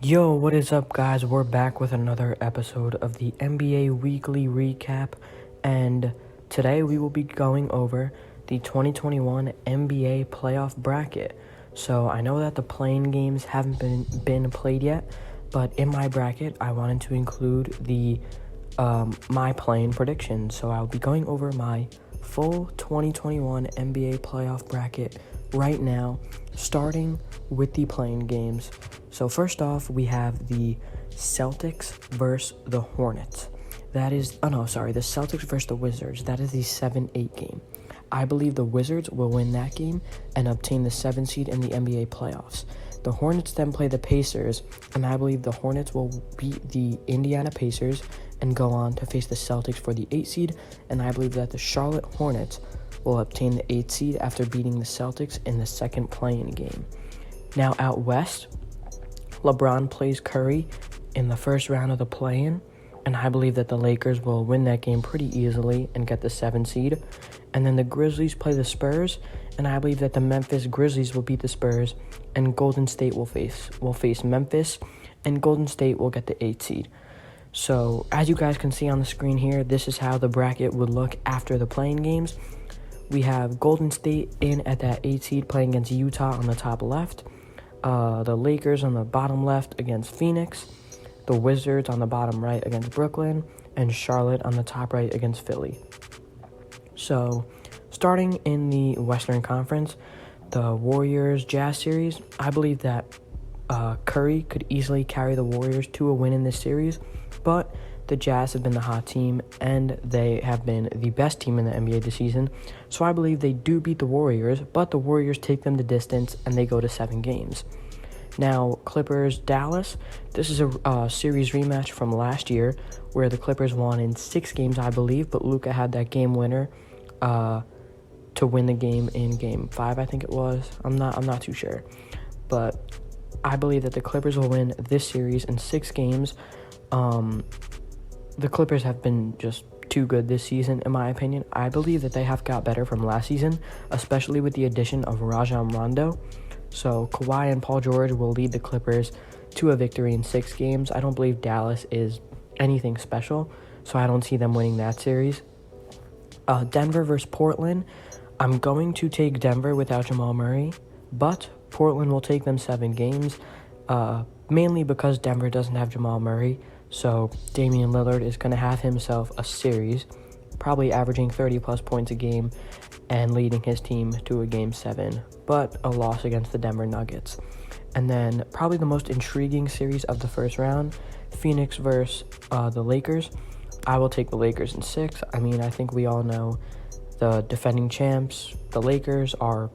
Yo, what is up, guys? We're back with another episode of the NBA Weekly Recap, and today we will be going over the 2021 NBA playoff bracket. So I know that the play-in games haven't been played yet, but in my bracket, I wanted to include the my play-in predictions. So I'll be going over my full 2021 NBA playoff bracket right now, starting with the play-in games. So first off, we have the Celtics versus the Hornets. The Celtics versus the Wizards. That is the 7-8 game. I believe the Wizards will win that game and obtain the 7th seed in the NBA playoffs. The Hornets then play the Pacers, and I believe the Hornets will beat the Indiana Pacers and go on to face the Celtics for the 8th seed, and I believe that the Charlotte Hornets will obtain the 8th seed after beating the Celtics in the second play-in game. Now out west, LeBron plays Curry in the first round of the play-in, and I believe that the Lakers will win that game pretty easily and get the 7th seed. And then the Grizzlies play the Spurs, and I believe that the Memphis Grizzlies will beat the Spurs, and Golden State will face Memphis, and Golden State will get the 8th seed. So as you guys can see on the screen here, this is how the bracket would look after the play-in games. We have Golden State in at that 8th seed playing against Utah on the top left. The Lakers on the bottom left against Phoenix. The Wizards on the bottom right against Brooklyn. And Charlotte on the top right against Philly. So, starting in the Western Conference, the Warriors-Jazz series, I believe that Curry could easily carry the Warriors to a win in this series, but the Jazz have been the hot team, and they have been the best team in the NBA this season. So I believe they do beat the Warriors, but the Warriors take them the distance, and they go to 7 games. Now, Clippers-Dallas, this is a series rematch from last year, where the Clippers won in 6 games, I believe, but Luka had that game winner to win the game in Game 5, I think it was. I'm not too sure. But I believe that the Clippers will win this series in 6 games. The Clippers have been just too good this season, in my opinion. I believe that they have got better from last season, especially with the addition of Rajon Rondo. So Kawhi and Paul George will lead the Clippers to a victory in 6 games. I don't believe Dallas is anything special, so I don't see them winning that series. Denver versus Portland. I'm going to take Denver without Jamal Murray, but Portland will take them 7 games, mainly because Denver doesn't have Jamal Murray. So Damian Lillard is going to have himself a series, probably averaging 30-plus points a game and leading his team to a Game 7, but a loss against the Denver Nuggets. And then probably the most intriguing series of the first round, Phoenix versus the Lakers. I will take the Lakers in 6. I mean, I think we all know the defending champs, the Lakers, are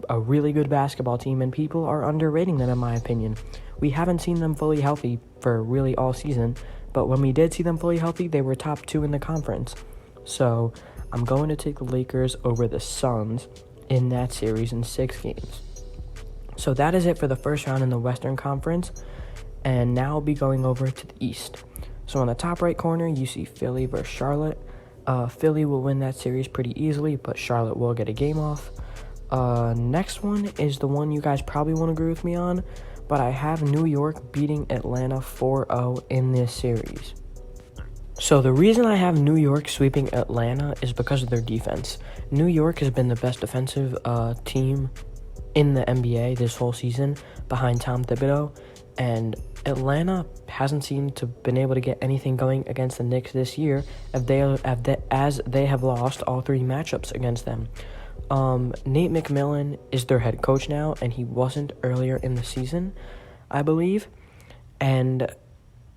a really good basketball team, and people are underrating them, in my opinion. We haven't seen them fully healthy for really all season, but when we did see them fully healthy, they were top 2 in the conference. So I'm going to take the Lakers over the Suns in that series in 6 games. So that is it for the first round in the Western Conference, and now I'll be going over to the East. So on the top right corner, you see Philly versus Charlotte. Philly will win that series pretty easily, but Charlotte will get a game off. Next one is the one you guys probably won't agree with me on, but I have New York beating Atlanta 4-0 in this series. So the reason I have New York sweeping Atlanta is because of their defense. New York has been the best defensive team in the NBA this whole season behind Tom Thibodeau, and Atlanta hasn't seemed to been able to get anything going against the Knicks this year as they have lost all 3 matchups against them. Nate McMillan is their head coach now, and he wasn't earlier in the season, I believe. And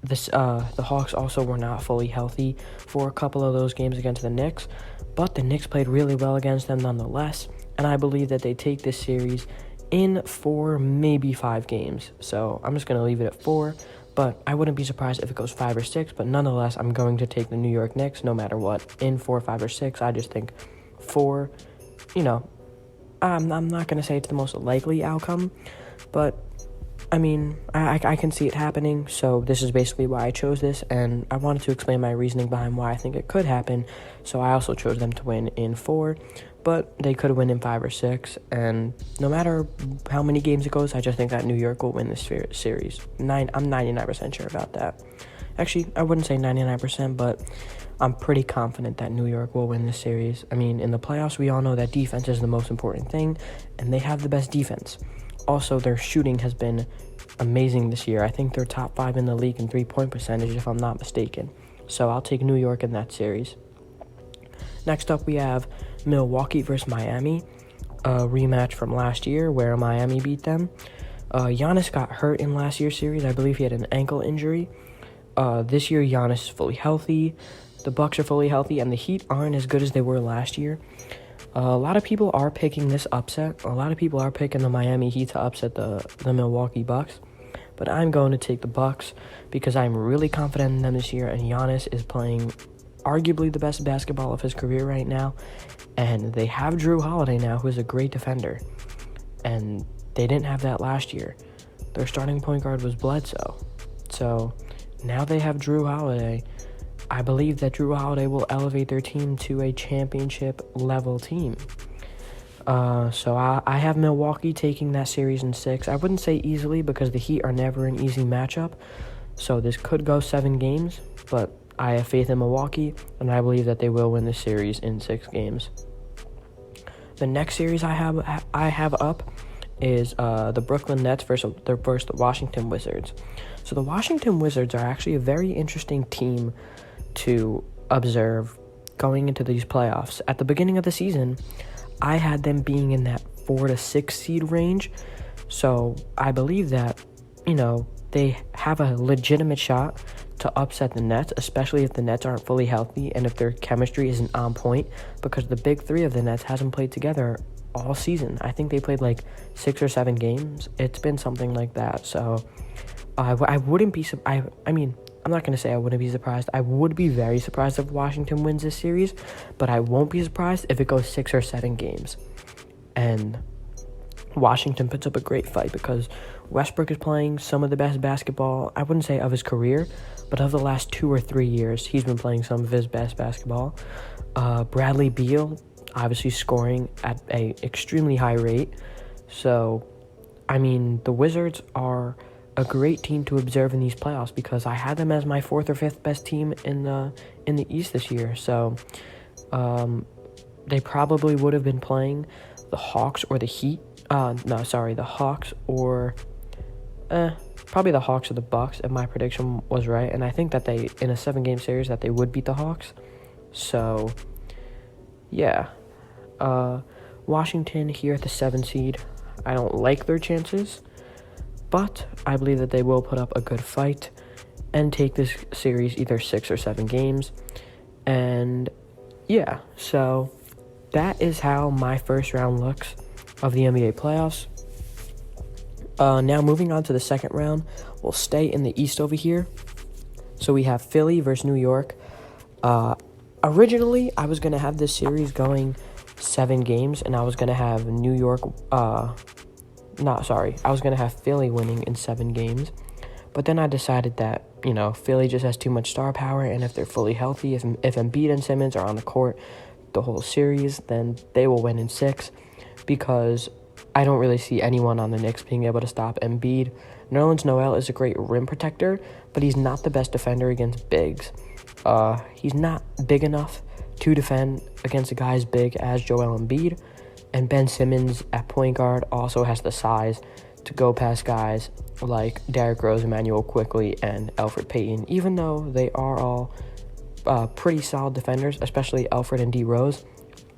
the Hawks also were not fully healthy for a couple of those games against the Knicks, but the Knicks played really well against them nonetheless, and I believe that they take this series in 4, maybe 5 games. So I'm just going to leave it at 4, but I wouldn't be surprised if it goes 5 or 6, but nonetheless, I'm going to take the New York Knicks no matter what. In 4, 5, or 6, I just think 4, I'm not going to say it's the most likely outcome, but I mean, I can see it happening, so this is basically why I chose this, and I wanted to explain my reasoning behind why I think it could happen, so I also chose them to win in 4, but they could win in 5 or 6. And no matter how many games it goes, I just think that New York will win this series. I'm 99% sure about that. Actually, I wouldn't say 99%, but I'm pretty confident that New York will win this series. I mean, in the playoffs, we all know that defense is the most important thing, and they have the best defense. Also, their shooting has been amazing this year. I think they're top 5 in the league in three-point percentage, if I'm not mistaken. So I'll take New York in that series. Next up, we have Milwaukee versus Miami, a rematch from last year where Miami beat them. Giannis got hurt in last year's series. I believe he had an ankle injury. This year, Giannis is fully healthy. The Bucks are fully healthy, and the Heat aren't as good as they were last year. A lot of people are picking this upset. A lot of people are picking the Miami Heat to upset the Milwaukee Bucks. But I'm going to take the Bucks because I'm really confident in them this year, and Giannis is playing arguably the best basketball of his career right now. And they have Drew Holiday now, who is a great defender. And they didn't have that last year. Their starting point guard was Bledsoe. So now they have Drew Holiday. I believe that Drew Holiday will elevate their team to a championship-level team. So I have Milwaukee taking that series in 6. I wouldn't say easily because the Heat are never an easy matchup. So this could go 7 games, but I have faith in Milwaukee, and I believe that they will win this series in 6 games. The next series I have up is the Brooklyn Nets versus the Washington Wizards. So the Washington Wizards are actually a very interesting team to observe going into these playoffs. At the beginning of the season, I had them being in that 4 to 6 seed range. So I believe that, they have a legitimate shot to upset the Nets, especially if the Nets aren't fully healthy and if their chemistry isn't on point, because the big three of the Nets hasn't played together all season. I think they played like 6 or 7 games. It's been something like that. So I wouldn't be I'm not going to say I wouldn't be surprised. I would be very surprised if Washington wins this series, but I won't be surprised if it goes 6 or 7 games. And Washington puts up a great fight because Westbrook is playing some of the best basketball, I wouldn't say of his career, but of the last 2 or 3 years, he's been playing some of his best basketball. Bradley Beal, obviously scoring at an extremely high rate. So, the Wizards are a great team to observe in these playoffs because I had them as my 4th or 5th best team in the East this year. So, they probably would have been playing the Hawks or the Heat. The Hawks or probably the Hawks or the Bucks if my prediction was right. And I think that they, in a 7-game series, that they would beat the Hawks. So, yeah. Washington here at the 7 seed. I don't like their chances, but I believe that they will put up a good fight and take this series either 6 or 7 games. And, yeah, so that is how my first round looks of the NBA playoffs. Now moving on to the second round, we'll stay in the East over here. So we have Philly versus New York. Originally, I was going to have this series going 7 games, and I was going to have I was going to have Philly winning in 7 games. But then I decided that, Philly just has too much star power, and if they're fully healthy, if Embiid and Simmons are on the court the whole series, then they will win in 6. Because I don't really see anyone on the Knicks being able to stop Embiid. Nerlens Noel is a great rim protector, but he's not the best defender against bigs. He's not big enough to defend against a guy as big as Joel Embiid. And Ben Simmons at point guard also has the size to go past guys like Derrick Rose, Emmanuel Quickley, and Elfrid Payton. Even though they are all pretty solid defenders, especially Elfrid and D. Rose,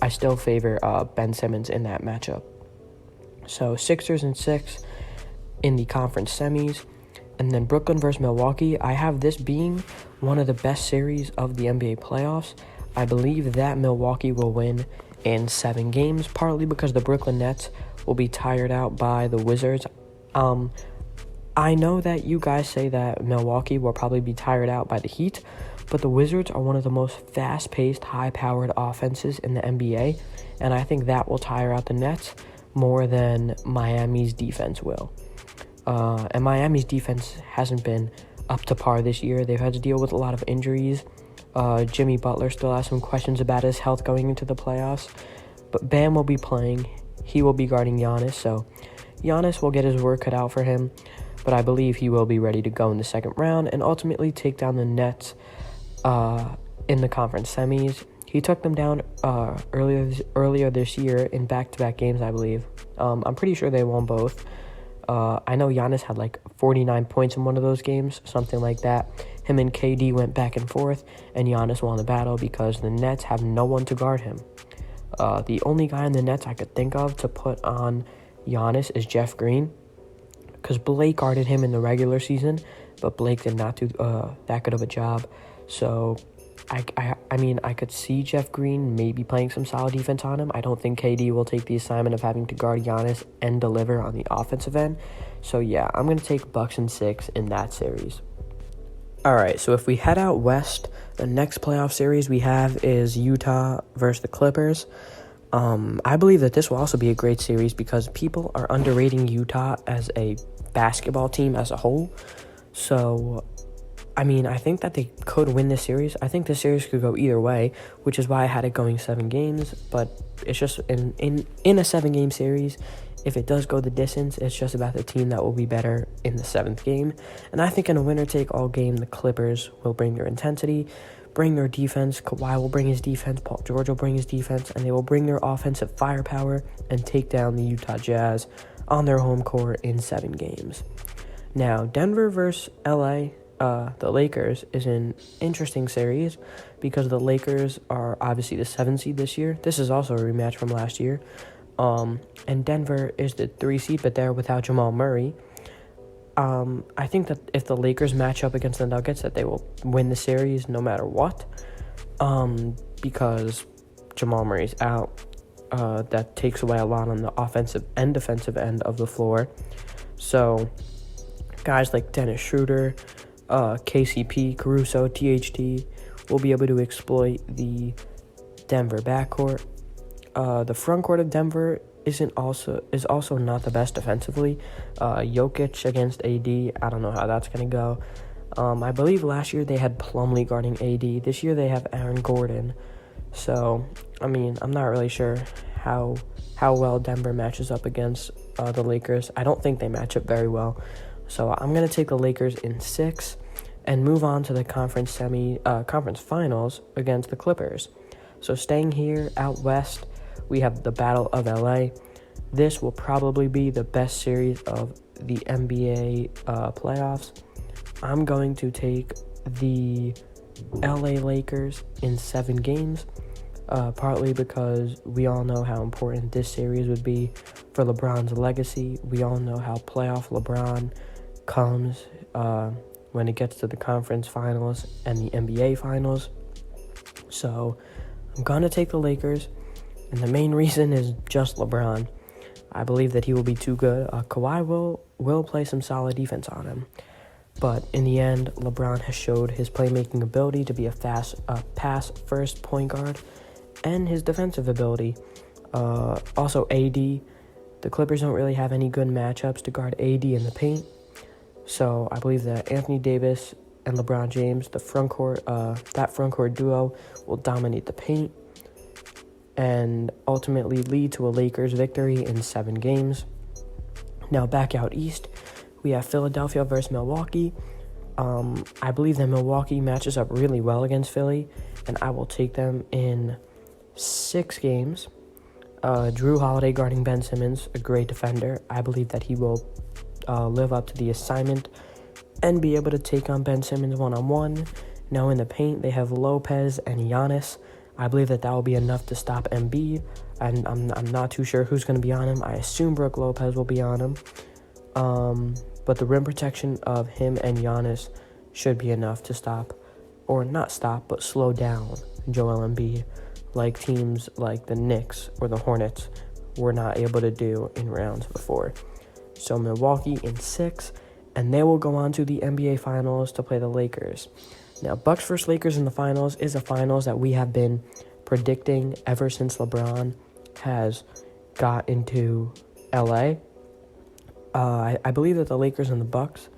I still favor Ben Simmons in that matchup. So Sixers and 6 in the conference semis. And then Brooklyn versus Milwaukee. I have this being one of the best series of the NBA playoffs. I believe that Milwaukee will win in 7 games, partly because the Brooklyn Nets will be tired out by the Wizards. I know that you guys say that Milwaukee will probably be tired out by the Heat, but the Wizards are one of the most fast-paced, high-powered offenses in the NBA, and I think that will tire out the Nets more than Miami's defense will. And Miami's defense hasn't been up to par this year. They've had to deal with a lot of injuries. Jimmy Butler still has some questions about his health going into the playoffs. But Bam will be playing. He will be guarding Giannis, so Giannis will get his work cut out for him, but I believe he will be ready to go in the second round and ultimately take down the Nets in the conference semis. He took them down earlier this year in back-to-back games, I believe. I'm pretty sure they won both. I know Giannis had like 49 points in one of those games, something like that. Him and KD went back and forth, and Giannis won the battle because the Nets have no one to guard him. The only guy in the Nets I could think of to put on Giannis is Jeff Green, because Blake guarded him in the regular season, but Blake did not do that good of a job. So I mean, I could see Jeff Green maybe playing some solid defense on him. I don't think KD will take the assignment of having to guard Giannis and deliver on the offensive end. So yeah, I'm going to take Bucks in 6 in that series. All right, so if we head out west, the next playoff series we have is Utah versus the Clippers. I believe that this will also be a great series because people are underrating Utah as a basketball team as a whole. So, I mean, I think that they could win this series. I think this series could go either way, which is why I had it going 7 games. But it's just in a 7-game series, if it does go the distance, it's just about the team that will be better in the 7th game. And I think in a winner-take-all game, the Clippers will bring their intensity, bring their defense. Kawhi will bring his defense. Paul George will bring his defense. And they will bring their offensive firepower and take down the Utah Jazz on their home court in 7 games. Now, Denver versus LA, the Lakers, is an interesting series because the Lakers are obviously the 7th seed this year. This is also a rematch from last year. And Denver is the 3 seed, but they're without Jamal Murray. I think that if the Lakers match up against the Nuggets, that they will win the series no matter what. Because Jamal Murray's out. That takes away a lot on the offensive and defensive end of the floor. So, guys like Dennis Schroeder, KCP, Caruso, THT will be able to exploit the Denver backcourt. The front court of Denver is also not the best defensively. Jokic against AD, I don't know how that's going to go. I believe last year they had Plumlee guarding AD. This year they have Aaron Gordon. So, I mean, I'm not really sure how well Denver matches up against the Lakers. I don't think they match up very well. So I'm going to take the Lakers in 6 and move on to the conference finals against the Clippers. So staying here out west, we have the Battle of LA. This will probably be the best series of the NBA playoffs. I'm going to take the LA Lakers in 7 games, partly because we all know how important this series would be for LeBron's legacy. We all know how playoff LeBron comes when it gets to the conference finals and the NBA finals. So I'm going to take the Lakers, and the main reason is just LeBron. I believe that he will be too good. Kawhi will play some solid defense on him. But in the end, LeBron has showed his playmaking ability to be a pass-first point guard and his defensive ability. Also, AD, the Clippers don't really have any good matchups to guard AD in the paint. So I believe that Anthony Davis and LeBron James, that front court duo, will dominate the paint and ultimately lead to a Lakers victory in 7 games. Now back out east, we have Philadelphia versus Milwaukee. I believe that Milwaukee matches up really well against Philly, and I will take them in 6 games. Drew Holiday guarding Ben Simmons, a great defender. I believe that he will live up to the assignment and be able to take on Ben Simmons one-on-one. Now in the paint, they have Lopez and Giannis. I believe that will be enough to stop Embiid, and I'm not too sure who's going to be on him. I assume Brook Lopez will be on him. But the rim protection of him and Giannis should be enough to stop, or not stop, but slow down Joel Embiid, like teams like the Knicks or the Hornets were not able to do in rounds before. So Milwaukee in 6, and they will go on to the NBA Finals to play the Lakers. Now, Bucks vs. Lakers in the finals is a finals that we have been predicting ever since LeBron has got into LA. I believe that the Lakers and the Bucks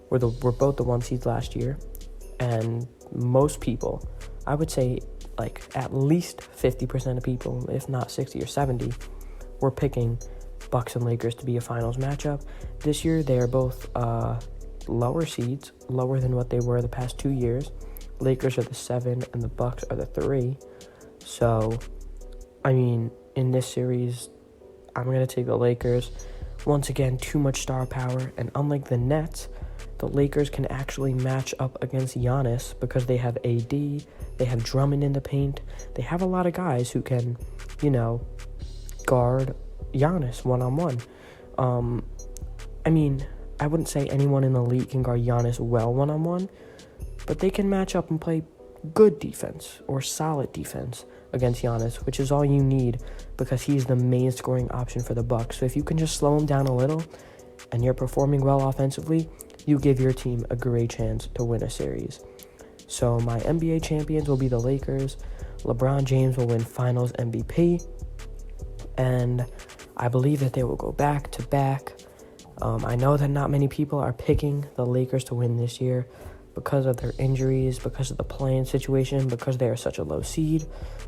were both the 1 seeds last year, and most people, I would say like at least 50% of people, if not 60 or 70, were picking Bucks and Lakers to be a finals matchup. This year, they are both lower seeds, lower than what they were the past 2 years. Lakers are the 7 and the Bucks are the 3. So, I mean, in this series, I'm going to take the Lakers. Once again, too much star power. And unlike the Nets, the Lakers can actually match up against Giannis because they have AD, they have Drummond in the paint. They have a lot of guys who can, guard Giannis one-on-one. I mean, I wouldn't say anyone in the league can guard Giannis well one-on-one, but they can match up and play good defense or solid defense against Giannis, which is all you need because he's the main scoring option for the Bucks. So if you can just slow him down a little and you're performing well offensively, you give your team a great chance to win a series. So my NBA champions will be the Lakers. LeBron James will win Finals MVP. And I believe that they will go back-to-back. I know that not many people are picking the Lakers to win this year because of their injuries, because of the play-in situation, because they are such a low seed.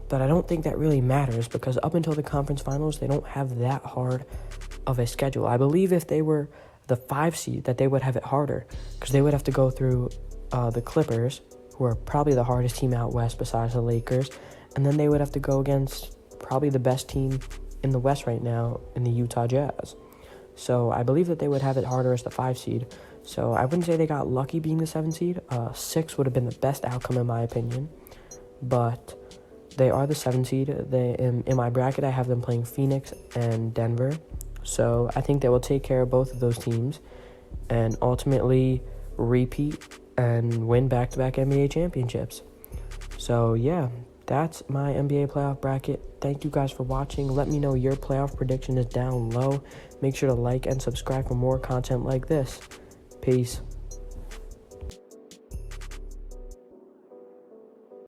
But I don't think that really matters because up until the conference finals, they don't have that hard of a schedule. I believe if they were the 5 seed, that they would have it harder because they would have to go through the Clippers, who are probably the hardest team out west besides the Lakers, and then they would have to go against probably the best team in the West right now in the Utah Jazz. So I believe that they would have it harder as the 5 seed. So I wouldn't say they got lucky being the 7 seed. 6 would have been the best outcome in my opinion, but they are the 7 seed. In my bracket, I have them playing Phoenix and Denver. So I think they will take care of both of those teams and ultimately repeat and win back-to-back NBA championships. So yeah, that's my NBA playoff bracket. Thank you guys for watching. Let me know your playoff prediction is down low. Make sure to like and subscribe for more content like this. Peace.